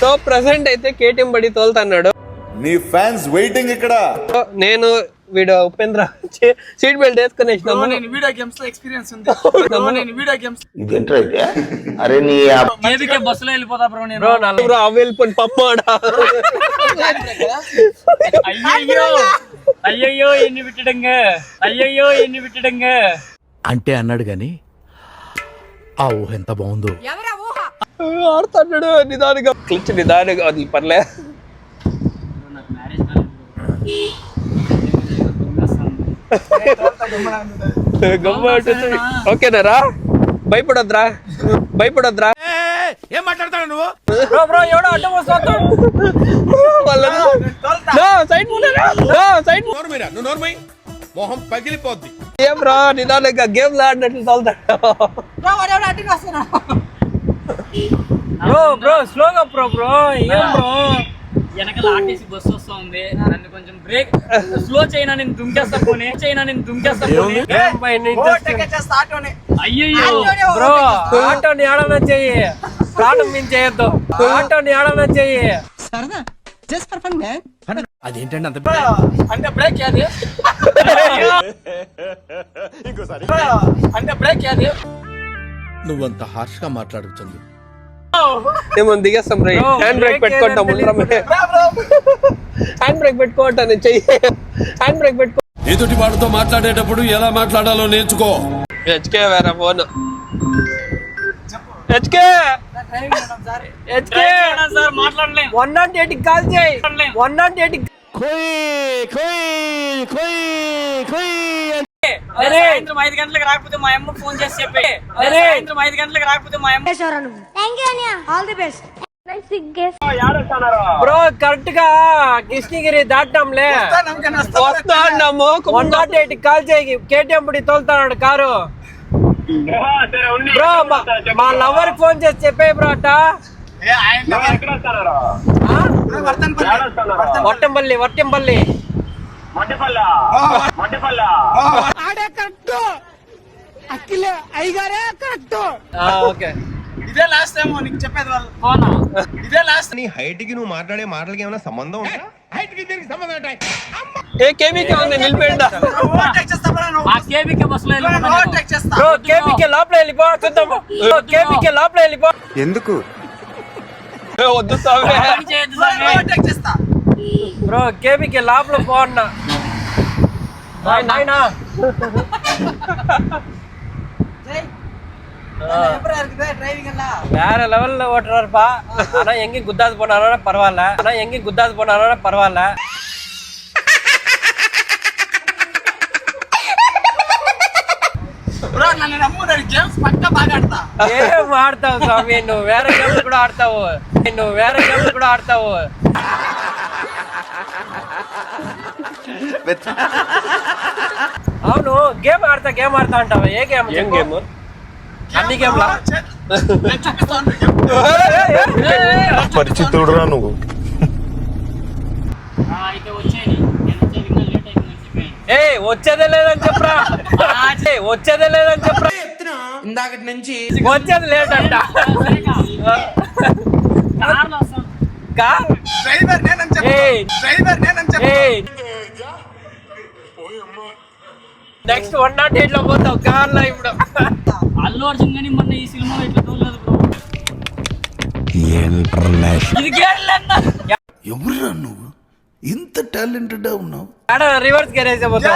So present అయితే KTM బడి తోలుతున్నాడు. నీ ఫ్యాన్స్ వెయిటింగ్ ఇక్కడ. నేను వీడు ఉపేంద్ర సీట్ బెల్ట్ వేసుకుని వీడియో గేమ్స్ లో ఎక్స్పీరియన్స్ ఉంది. వీడియో గేమ్స్ అరే నీ బస్సులో వెళ్ళిపోతా బ్రో. నేను బ్రో వెళ్ళిపోయి పప్పాడా. అయ్యయ్యో ఎన్ని విట్టడంగ అంటే అన్నాడు గాని ఆ ఊహ ఎంత బాగుందో. ఆడుతున్నాడు నిదానంగా క్లిచ్ నిదానంగా అది పర్లే. ఓకేనారా? భయపడొద్దురా. ఏం మాట్లాడతాడు నువ్వు? ఎవడో అడ్డం వస్తాడు. మొహం పగిలిపోద్ది. ఏం రా నిదానంగా గేమ్ ఆడినట్లు తోలుతాడు. బ్రో స్లోగా బ్రో ఏం బ్రో వెనకాల ఆర్టీసీ బస్సు వస్తా ఉంది. నన్ను కొంచెం బ్రేక్ స్లో చేయనా నేను దుంకేస్తా పోనీ. అయ్యో బ్రో ఆటోని ఆడన చెయ్యి. ప్రాణం మీద చేయొద్దు. ఆటోని ఆడన చెయ్యి. సరదా జస్ట్ ఫర్ ఫన్ మ్యాన్. అదేంటండి అంత అంటే బ్రేక్ అది. అంటే బ్రేక్ అది. నువ్వంత హార్ష్ గా మాట్లాడుతుంది. మేము దిగేస్తాం రే. హ్యాండ్ బ్రేక్ పెట్టుకుంటాం. హ్యాండ్ బ్రేక్ పెట్టుకుంటాను చెయ్యి. హ్యాండ్ బ్రేక్ పెట్టుకో. ఎదుటి వాడితో మాట్లాడేటప్పుడు ఎలా మాట్లాడాలో నేర్చుకో. హెచ్కే వేరే ఫోన్. హెచ్కే సార్ మాట్లాడలేం. 108 కాల్ చేయి. 108 సాయంత్రం 5 గంటలకు రాకపోతే మా అమ్మ ఫోన్ చేసి చెప్పి. సాయంత్రం 5 గంటలకు రాకపోతే మా అమ్మ. బ్రో కరెక్ట్ గా కృష్ణగిరి దాటాంలే. 108 కాల్ చేయి. కేటీఎం బడి తోలుతాడు కారు. బ్రో మా లవర్ ఫోన్ చేసి చెప్పే బ్రో అట్ట. వట్టంపల్లి. ఓకే ఇదే లాస్ట్ టైం నీకు చెప్పేది వాళ్ళు. ఇదే లాస్ట్. నీ హైట్ కి నువ్వు మాట్లాడే మాటలకి ఏమైనా సంబంధం ఉందా? హైట్ కి దీనికి సంబంధం ఉంటాయి. ఏ కేబీకే ఉంది నిలిపేండా. ఆ కేబీకే బస్సులో బ్రో కేబీకే లోపల వెళ్ళిపో చూద్దాము. కేబీకే లోపల వెళ్ళిపో. ఎందుకు వద్దు సామే. బ్రో కేబీకే లోపల పో అన్నా. నాయనా வேற லெவல்ல ஓட்டுறாருப்பா. ஆனா எங்க குத்தாது போனாலும் பரவாயில்ல. ఏం ఆడతావు స్వామి? నువ్వు వేరే గేమ్లు కూడా ఆడతావు. అవును గేమ్ ఆడతా అంటావా? ఏ గేమ్? అన్ని గేమ్లా పరిచితుడురా నువ్వు. వచ్చేదే లేదని చెప్పరా. ఇందాకటి నుంచి వచ్చేది లేట్ అంట. నెక్స్ట్ 108 లో పోతావు కార్ లో. ఇప్పుడు అల్లు అర్జున్ గాని మొన్న ఈ సినిమాలో ఇట్లా తోలలేదు బ్రో. ఎవరురా నువ్వు? ఇంత టాలెంటెడ్ ఉన్నావు. రివర్స్ గేర్ వేసే పోతావు.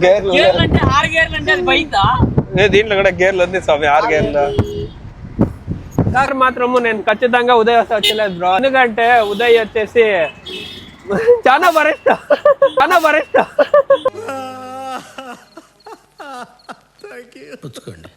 గేర్లు అంటే 6 గేర్లు అంటే అది బైతా. దీంట్లో కూడా గేర్లు ఉంది స్వామి. 6 గేర్లు కార్ మాత్రము నేను ఖచ్చితంగా ఉదయ్ వస్తే వచ్చలేదు బ్రో. ఎందుకంటే ఉదయ్ వచ్చేసి చాలా బరిష్ట. పుచ్చుకోండి.